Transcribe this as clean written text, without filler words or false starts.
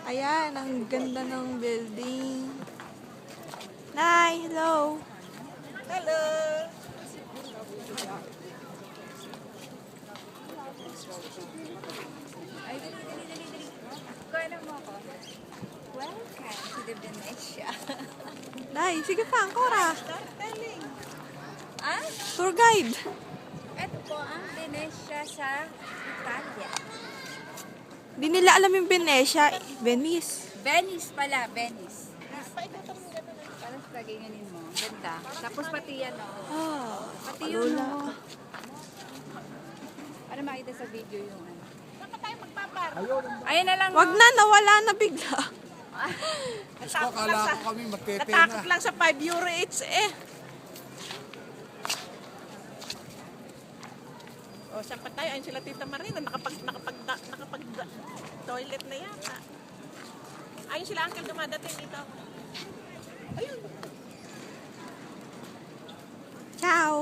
Ayan, ang ganda ng building. Nay, hello. Hello! Ay, dali. Kuha mo ako. Welcome to the Venetia. Nay, sige pa, Cora. Storytelling. Ah? Tour guide. Ito po ang Venetia sa Italia. Di nila alam yung Venetia. Venice. Venice pala, Venice. Para sa ganyanin mo. Ganda. Tapos pati yan, oh. Ah, Pati yun, palula. oh. Para makita sa video yung ano. Ayun na lang, Wag na, nawala na bigla. Diyos ko, akala ko kami magtete Natakot na. lang sa 5 euro each eh. O, saan pa tayo? Ayun sila Tita Marina. Nakapag toilet na yata. Ayun sila uncle dumadating dito. Ayun. Ciao.